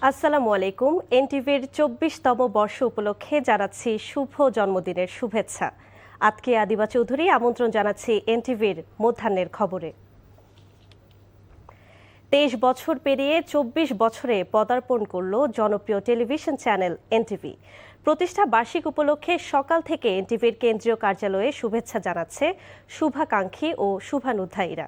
আসসালামু আলাইকুম। এনটিভির ২৪তম বর্ষ উপলক্ষে জানাচ্ছি শুভ জন্মদিনের শুভেচ্ছা। আজকে আদিবা চৌধুরী আমন্ত্রণ জানাচ্ছি এনটিভির মধ্যাহ্নের খবরে। ২৩ বছর পেরিয়ে ২৪ বছরে পদার্পণ করল জনপ্রিয় টেলিভিশন চ্যানেল এনটিভি। প্রতিষ্ঠা বার্ষিক উপলক্ষে সকাল থেকে এনটিভির কেন্দ্রীয় কার্যালয়ে শুভেচ্ছা জানাচ্ছে শুভাকাঙ্ক্ষী ও শুভানুধ্যায়ীরা।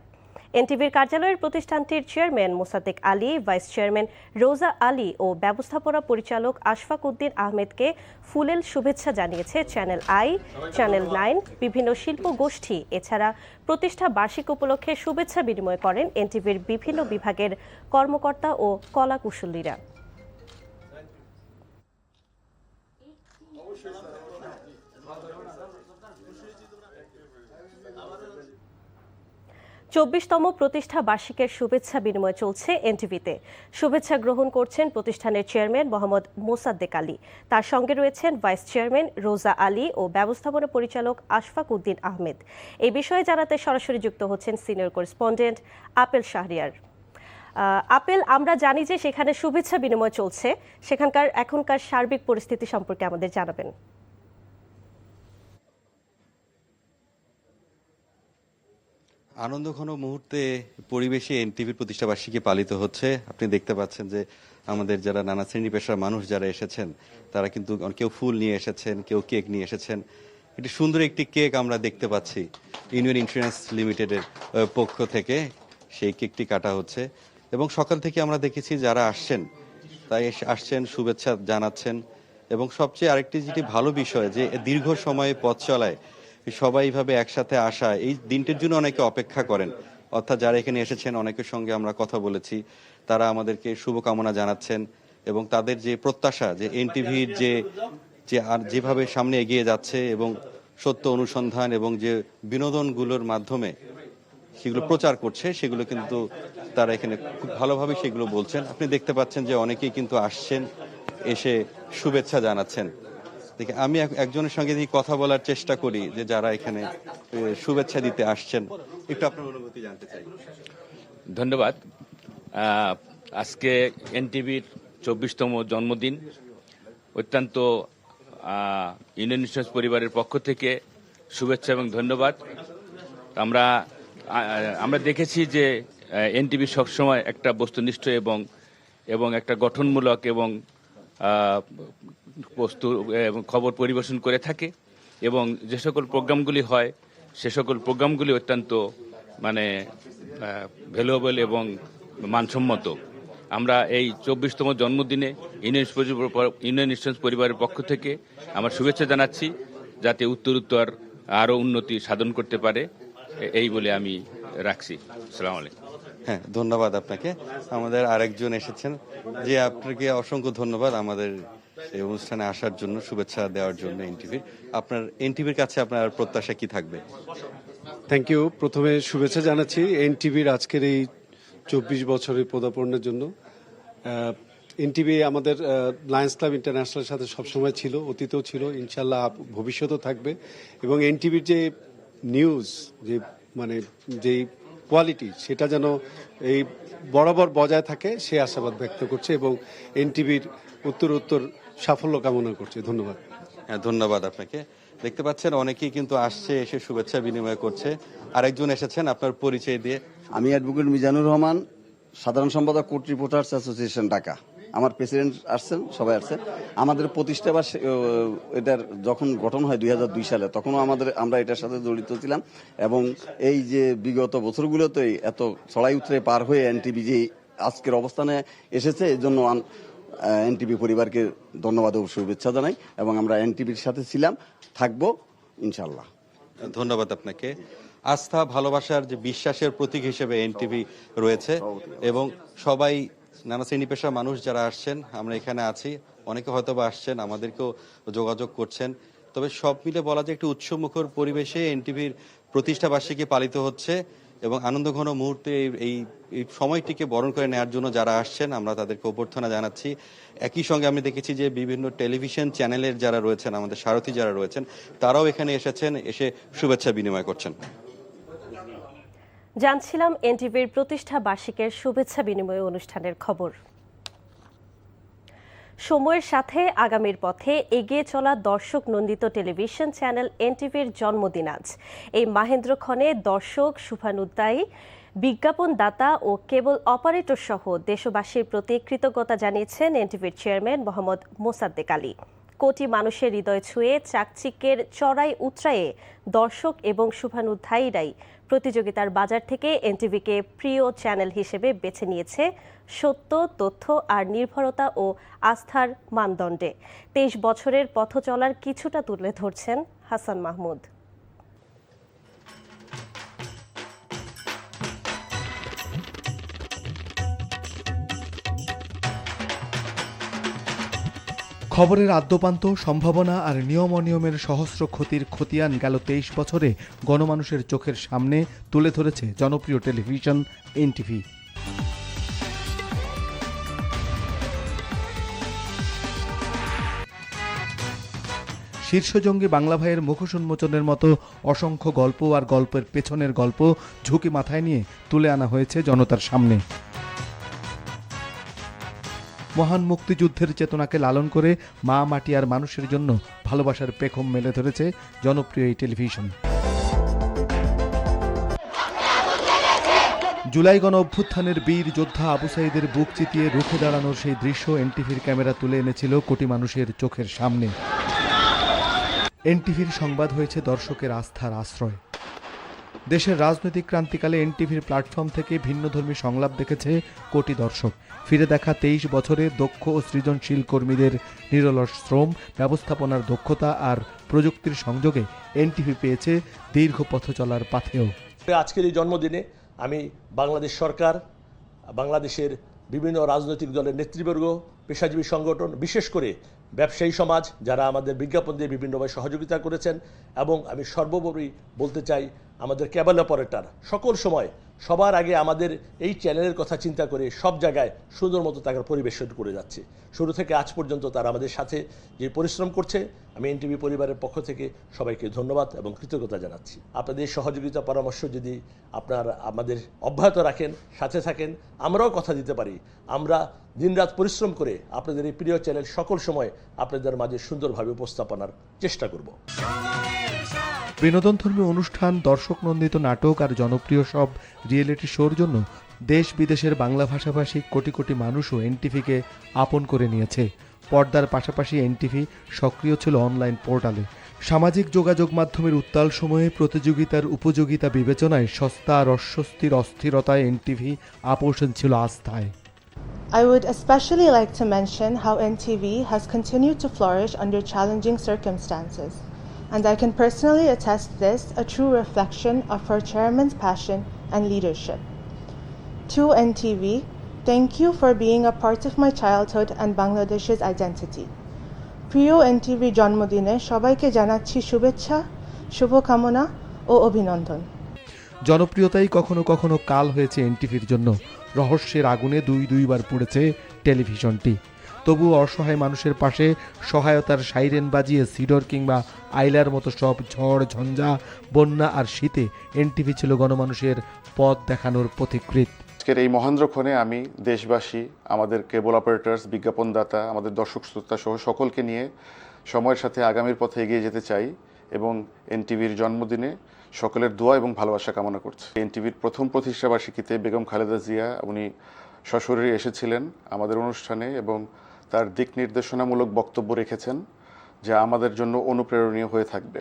এনটিভির কার্যালয়ের প্রতিষ্ঠানটির chairman Mosaddek Ali, vice chairman রোজা আলী ও ব্যবস্থাপনা পরিচালক আশফাক উদ্দিন আহমেদকে ফুলেল শুভেচ্ছা জানিয়েছে চ্যানেল আই, চ্যানেল 9, বিভিন্ন শিল্প গোষ্ঠী। এছাড়া প্রতিষ্ঠা বার্ষিক উপলক্ষে শুভেচ্ছা বিনিময় করেন এনটিভির বিভিন্ন বিভাগের কর্মকর্তা ও কলাকুশলীরা। চব্বিশতম প্রতিষ্ঠা বার্ষিকের শুভেচ্ছা বিনিময় চলছে এনটিভিতে। শুভেচ্ছা গ্রহণ করছেন প্রতিষ্ঠানের চেয়ারম্যান মোহাম্মদ মোসাদ্দেক আলী, তার সঙ্গে রয়েছেন ভাইস চেয়ারম্যান রোজা আলী ও ব্যবস্থাপনা পরিচালক আশফাক উদ্দিন আহমেদ। এই বিষয়ে জানাতে সরাসরি যুক্ত হচ্ছেন senior correspondent apple Shahriar. Apple, আমরা জানি যে সেখানে শুভেচ্ছা বিনিময় চলছে, সেখানকার এখনকার সার্বিক পরিস্থিতি সম্পর্কে আমাদের জানাবেন। আনন্দঘন মুহূর্তে পরিবেশে এনটিভির প্রতিষ্ঠাবার্ষিকী পালিত হচ্ছে। আপনি দেখতে পাচ্ছেন যে আমাদের যারা নানা শ্রেণী পেশার মানুষ যারা এসেছেন তারা কিন্তু কেউ ফুল নিয়ে এসেছেন, কেউ কেক নিয়ে এসেছেন। একটি সুন্দর একটি কেক আমরা দেখতে পাচ্ছি ইউনিয়ন ইন্স্যুরেন্স লিমিটেডের পক্ষ থেকে সেই কেকটি কাটা হচ্ছে এবং সকাল থেকে আমরা দেখেছি যারা আসছেন তাই আসছেন, শুভেচ্ছা জানাচ্ছেন। এবং সবচেয়ে আরেকটি যেটি ভালো বিষয় যে দীর্ঘ সময়ে পথ চলায় সবাই এইভাবে একসাথে আসা, এই দিনটির জন্য অনেকে অপেক্ষা করেন। অর্থাৎ যারা এখানে এসেছেন অনেকের সঙ্গে আমরা কথা বলেছি, তারা আমাদেরকে শুভকামনা জানাচ্ছেন এবং তাদের যে প্রত্যাশা যে এনটিভির যে আর যেভাবে সামনে এগিয়ে যাচ্ছে এবং সত্য অনুসন্ধান এবং যে বিনোদনগুলোর মাধ্যমে সেগুলো প্রচার করছে সেগুলো কিন্তু তারা এখানে খুব ভালোভাবে সেগুলো বলছেন। আপনি দেখতে পাচ্ছেন যে অনেকেই কিন্তু আসছেন, এসে শুভেচ্ছা জানাচ্ছেন। দেখে আমি একজনের সঙ্গে কথা বলার চেষ্টা করি যে যারা এখানে শুভেচ্ছা দিতে আসছেন, একটু আপনার অনুভূতি জানতে চাই। ধন্যবাদ। আজকে এনটিভির ২৪তম জন্মদিন। অত্যন্ত ইউনিয়ন ইন্স্যুরেন্স পরিবারের পক্ষ থেকে শুভেচ্ছা এবং ধন্যবাদ। আমরা দেখেছি যে এনটিভি সবসময় একটা বস্তুনিষ্ঠ এবং একটা গঠনমূলক এবং বস্তু এবং খবর পরিবেশন করে থাকে এবং যে সকল প্রোগ্রামগুলি হয় সে সকল প্রোগ্রামগুলি অত্যন্ত ভ্যালুয়েবল এবং মানসম্মত। আমরা এই ২৪তম জন্মদিনে ইউনিয়ন ইন্স্যুরেন্স পরিবারের পক্ষ থেকে আমার শুভেচ্ছা জানাচ্ছি, যাতে উত্তরোত্তর আরও উন্নতি সাধন করতে পারে, এই বলে আমি রাখছি। আসসালামু আলাইকুম। হ্যাঁ, ধন্যবাদ আপনাকে। আমাদের আরেকজন এসেছেন, যে আপনাকে অসংখ্য ধন্যবাদ আমাদের এই অনুষ্ঠানে আসার জন্য, শুভেচ্ছা দেওয়ার জন্য এনটিভির। আপনার এনটিভির কাছে আপনার প্রত্যাশা কি থাকবে? Thank you. প্রথমে শুভেচ্ছা জানাচ্ছি এনটিভির আজকের এই ২৪ বছরের পদার্পণের জন্য। এনটিভি আমাদের লায়ন্স ক্লাব ইন্টারন্যাশনালের সাথে সবসময় ছিল, অতীতেও ছিল, ইনশাল্লাহ ভবিষ্যতেও থাকবে। এবং এনটিভির যে নিউজ যেই কোয়ালিটি, সেটা যেন এই বরাবর বজায় থাকে সে আশাবাদ ব্যক্ত করছে এবং এনটিভির উত্তর সাফল্য কামনা করছে। ধন্যবাদ। হ্যাঁ, ধন্যবাদ আপনাকে। দেখতে পাচ্ছেন অনেকেই কিন্তু আসছে, এসে শুভেচ্ছা বিনিময় করছে। আরেকজন এসেছেন, আপনার পরিচয় দিয়ে। আমি অ্যাডভোকেট মিজানুর রহমান, সাধারণ সম্পাদক কোর্ট রিপোর্টার্স অ্যাসোসিয়েশন ঢাকা। আমার প্রেসিডেন্ট আসছেন, সবাই আসছেন। আমাদের প্রতিষ্ঠা বা এটার যখন গঠন হয় ২০০২ সালে, তখনও আমরা এটার সাথে জড়িত ছিলাম এবং এই যে বিগত বছরগুলোতেই এত ছড়াই উতরে পার হয়ে এনটিভি যে আজকের অবস্থানে এসেছে, এর জন্য এনটিভি পরিবারকে ধন্যবাদ ও শুভেচ্ছা জানাই এবং আমরা এনটিভির সাথে ছিলাম, থাকবো ইনশাল্লাহ। ধন্যবাদ আপনাকে। আস্থা, ভালোবাসার যে বিশ্বাসের প্রতীক হিসেবে এনটিভি রয়েছে এবং সবাই নানা শ্রেণী পেশার মানুষ যারা আসছেন, আমরা এখানে আছি, অনেকে হয়তো বা আসছেন, আমাদেরকেও যোগাযোগ করছেন। তবে সব মিলে বলা যায় একটি উৎসবমুখর পরিবেশে এনটিভির প্রতিষ্ঠা বার্ষিকী পালিত হচ্ছে এবং আনন্দঘন মুহূর্তে এই সময়টিকে বরণ করে নেওয়ার জন্য যারা আসছেন আমরা তাদেরকে অভ্যর্থনা জানাচ্ছি। একই সঙ্গে আমি দেখেছি যে বিভিন্ন টেলিভিশন চ্যানেলের যারা রয়েছেন, আমাদের সারথী যারা রয়েছেন, তারাও এখানে এসেছেন, এসে শুভেচ্ছা বিনিময় করছেন। জানছিলাম এনটিভির প্রতিষ্ঠা বার্ষিকের শুভেচ্ছা বিনিময় অনুষ্ঠানের খবর। সময়ের সাথে আগামীর পথে এগিয়ে চলা দর্শক নন্দিত টেলিভিশন চ্যানেল এনটিভির জন্মদিন আজ। এই মাহেন্দ্রক্ষণে দর্শক, শুভানুদ্দায়ী, বিজ্ঞাপনদাতা ও কেবল অপারেটর সহ দেশবাসীর প্রতি কৃতজ্ঞতা জানিয়েছেন এনটিভির চেয়ারম্যান মোহাম্মদ মোসাদ্দেক আলী। কোটি মানুষের হৃদয় ছুঁয়ে চাকচিক্যের চড়াই উতরায়ে দর্শক এবং শুভানুধ্যায়ীরাই প্রতিযোগিতার বাজার থেকে এনটিভিকে প্রিয় চ্যানেল হিসেবে বেছে নিয়েছে সত্য, তথ্য আর নির্ভরতা ও আস্থার মানদণ্ডে। 23 বছরের পথ চলার কিছুটা তুলে ধরছেন হাসান মাহমুদ। খবরের আদ্যপান্ত, সম্ভাবনা আর নিয়ম অনিয়মের সহস্র ক্ষতির খতিয়ান গেল 23 বছরে গণমানুষের চোখের সামনে তুলে ধরেছে জনপ্রিয় টেলিভিশন এনটিভি। শীর্ষজঙ্গী বাংলা ভাইয়ের মুখোশ উন্মোচনের মতো অসংখ্য গল্প আর গল্পের পেছনের গল্প ঝুঁকি মাথায় নিয়ে তুলে আনা হয়েছে জনতার সামনে। মহান মুক্তিযুদ্ধের চেতনাকে লালন করে মা, মাটি আর মানুষের জন্য ভালোবাসার পেখম মেলে ধরেছে জনপ্রিয় এই টেলিভিশন। জুলাই গণ অভ্যুত্থানের বীর যোদ্ধা আবু সাঈদের বুক চিতিয়ে রুখে দাঁড়ানোর সেই দৃশ্য এনটিভির ক্যামেরা তুলে এনেছিল কোটি মানুষের চোখের সামনে। এনটিভির সংবাদ হয়েছে দর্শকের আস্থার আশ্রয়। দেশের রাজনৈতিক ক্রান্তিকালে এনটিভির প্ল্যাটফর্ম থেকে ভিন্নধর্মী সংলাপ দেখেছে কোটি দর্শক। ফিরে দেখা 23 বছরে দক্ষ ও সৃজনশীল কর্মীদের নিরলস শ্রম, ব্যবস্থাপনার দক্ষতা আর প্রযুক্তির সংযোগে এনটিভি পেয়েছে দীর্ঘ পথ চলার পাথেয়। আজকের এই জন্মদিনে আমি বাংলাদেশ সরকার, বাংলাদেশের বিভিন্ন রাজনৈতিক দলের নেতৃবর্গ, পেশাজীবী সংগঠন, বিশেষ করে ব্যবসায়ী সমাজ যারা আমাদের বিজ্ঞাপন দিয়ে বিভিন্নভাবে সহযোগিতা করেছেন, এবং আমি সর্বোপরি বলতে চাই আমাদের কেবল অপারেটর সকল সময় সবার আগে আমাদের এই চ্যানেলের কথা চিন্তা করে সব জায়গায় সুন্দর মতো তাকে পরিবেশন করে যাচ্ছে। শুরু থেকে আজ পর্যন্ত তারা আমাদের সাথে যে পরিশ্রম করছে, আমি এনটিভি পরিবারের পক্ষ থেকে সবাইকে ধন্যবাদ এবং কৃতজ্ঞতা জানাচ্ছি। আপনাদের সহযোগিতা পরামর্শ যদি আমাদের অব্যাহত রাখেন, সাথে থাকেন, আমরাও কথা দিতে পারি আমরা দিনরাত পরিশ্রম করে আপনাদের এই প্রিয় চ্যানেল সকল সময় আপনাদের মাঝে সুন্দরভাবে উপস্থাপনার চেষ্টা করব। বিনোদনধর্মী অনুষ্ঠান, দর্শক নন্দিত নাটক আর জনপ্রিয় সব রিয়েলিটি শোর জন্য দেশ বিদেশের বাংলা ভাষাভাষী কোটি কোটি মানুষও এনটিভিকে আপন করে নিয়েছে। পর্দার পাশাপাশি এনটিভি সক্রিয় ছিল অনলাইন পোর্টালে। সামাজিক যোগাযোগ মাধ্যমের উত্তাল সময়ে প্রতিযোগিতার উপযোগিতা বিবেচনায় সস্তা আর অস্বস্তির অস্থিরতায় এনটিভি আপোষণ ছিল আস্থায়। I would especially like to mention how NTV has continued to flourish under challenging circumstances, and I can personally attest this a true reflection of her chairman's passion and leadership. To NTV, thank you for being a part of my childhood and Bangladesh's identity. প্রিয় NTV জন্মদিনে সবাইকে জানাচ্ছি শুভেচ্ছা, শুভকামনা ও অভিনন্দন। জনপ্রিয়তাই কখনো কখনো কাল হয়েছে এনটিভির জন্য। রহস্যের আগুনে দুইবার পুড়েছে টেলিভিশনটি। তবুও অসহায় মানুষের পাশে সহায়তার সাইরেন বাজিয়ে সিডর কিংবা আইলার মতো সব ঝড়, ঝঞ্ঝা, বন্যা আর শীতে এনটিভি ছিল গণমানুষের পথ দেখানোর পথিকৃৎ। আজকের এই মহেন্দ্রক্ষণে আমি দেশবাসী, আমাদের কেবল অপারেটরস, বিজ্ঞাপনদাতা, আমাদের দর্শক শ্রোতা সহ সকলকে নিয়ে সময়ের সাথে আগামীর পথে এগিয়ে যেতে চাই এবং এনটিভির জন্মদিনে সকলের দোয়া এবং ভালোবাসা কামনা করছি। এনটিভির প্রথম প্রতিষ্ঠাবার্ষিকীতে বেগম খালেদা জিয়া উনি সশরীরে এসেছিলেন আমাদের অনুষ্ঠানে এবং তার দিক নির্দেশনামূলক বক্তব্য রেখেছেন, যা আমাদের জন্য অনুপ্রেরণীয় হয়ে থাকবে।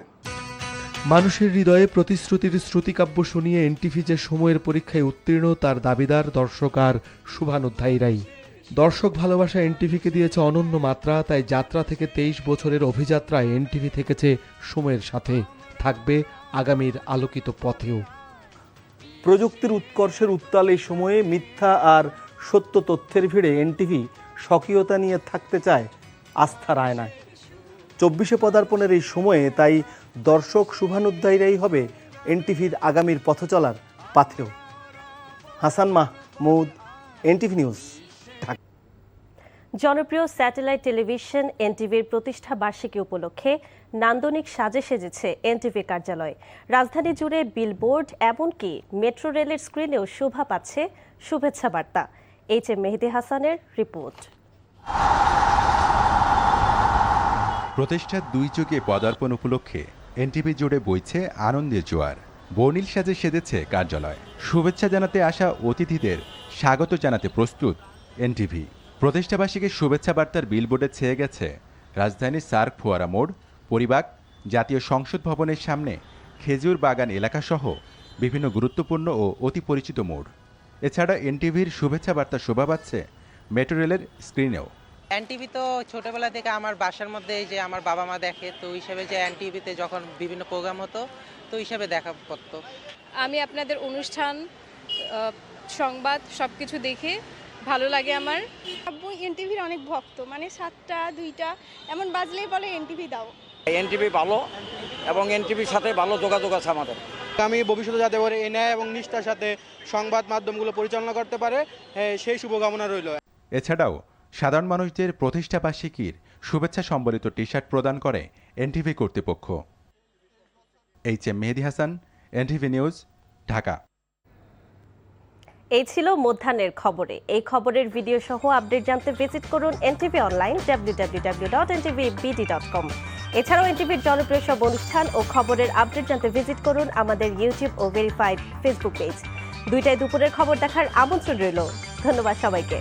মানুষের হৃদয়ে প্রতিশ্রুতির শ্রুতিকাব্য শুনিয়ে এনটিভি যে সময়ের পরীক্ষায় উত্তীর্ণ তার দাবিদার দর্শক আর শুভানুধ্যায়ীরাই। দর্শক ভালোবাসা এনটিভিকে দিয়েছে অনন্য মাত্রা, তাই যাত্রা থেকে 23 বছরের অভিযাত্রায় এনটিভি থেকেছে সময়ের সাথে, থাকবে আগামীর আলোকিত পথেও। প্রযুক্তির উৎকর্ষের উত্তাল এই সময়ে মিথ্যা আর সত্য তথ্যের ভিড়ে এনটিভি স্বকীয়তা নিয়ে থাকতে চায় আস্থার আয়নায়। 24 পদার্পণের এই সময়ে তাই দর্শক শুভানুধ্যায়ীরাই হবে এনটিভির আগামীর পথ চলার পাথেয়। Hasan Mahmud, NTV news. জনপ্রিয় স্যাটেলাইট টেলিভিশন এনটিভির প্রতিষ্ঠা বার্ষিকী উপলক্ষে নান্দনিক সাজে সেজেছে এনটিভি কার্যালয়। রাজধানী জুড়ে বিলবোর্ড, এমনকি মেট্রো রেলের স্ক্রিনেও শোভা পাচ্ছে শুভেচ্ছা বার্তা। এইচ এম মেহেদী হাসানের রিপোর্ট। প্রতিষ্ঠার 2 যুগে পদার্পণ উপলক্ষে এনটিভি জুড়ে বইছে আনন্দের জোয়ার। বর্ণিল সাজে সেজেছে কার্যালয়। শুভেচ্ছা জানাতে আসা অতিথিদের স্বাগত জানাতে প্রস্তুত এনটিভি। প্রতিষ্ঠাবার্ষিকীর শুভেচ্ছা বার্তার বিলবোর্ডে ছেয়ে গেছে রাজধানীর সার্ক ফোয়ারা মোড়, পরিবাগ, জাতীয় সংসদ ভবনের সামনে খেজুর বাগান এলাকাসহ বিভিন্ন গুরুত্বপূর্ণ ও অতি পরিচিত মোড়। এছাড়া এনটিভির শুভেচ্ছা বার্তা শোভা পাচ্ছে মেট্রো রেলের স্ক্রিনেও। এনটিভি তো ছোটবেলা থেকে আমার বাসার মধ্যে যে আমার বাবা মা দেখে, তো হিসাবে যে এনটিভিতে যখন বিভিন্ন প্রোগ্রাম হতো তো হিসাবে দেখা পড়তো। আমি আপনাদের অনুষ্ঠান, সংবাদ সবকিছু দেখে ভালো লাগে আমার। আব্বু এনটিভির অনেক ভক্ত, মানে 7টা 2টা এমন বাজলেই বলে এনটিভি দাও। এনটিভি ভালো এবং এনটিভির সাথে ভালো যোগাযোগ আছে আমাদের। আমি ভবিষ্যতে যাতে করে এই ন্যায় এবং নিষ্ঠার সাথে সংবাদ মাধ্যমগুলো পরিচালনা করতে পারে, সেই শুভকামনা রইল। এছাড়াও সাধারণ মানুষদের প্রতিষ্ঠা বার্ষিকীর শুভেচ্ছা সম্বলিত টি-শার্ট প্রদান করে এনটিভি কর্তৃপক্ষ। এইচ.এম. মেহেদী হাসান, এনটিভি নিউজ, ঢাকা। এই ছিল মধ্যাহ্নের খবরে। এই খবরের ভিডিও সহ আপডেট জানতে ভিজিট করুন এনটিভি অনলাইন www.ntvbd.com। এছাড়াও এনটিভির জনপ্রিয় সব অনুষ্ঠান ও খবরের আপডেট জানতে ভিজিট করুন আমাদের ইউটিউব ও ভেরিফাইড ফেসবুক পেজ। 2টায় দুপুরের খবর দেখার আমন্ত্রণ রইল। ধন্যবাদ সবাইকে।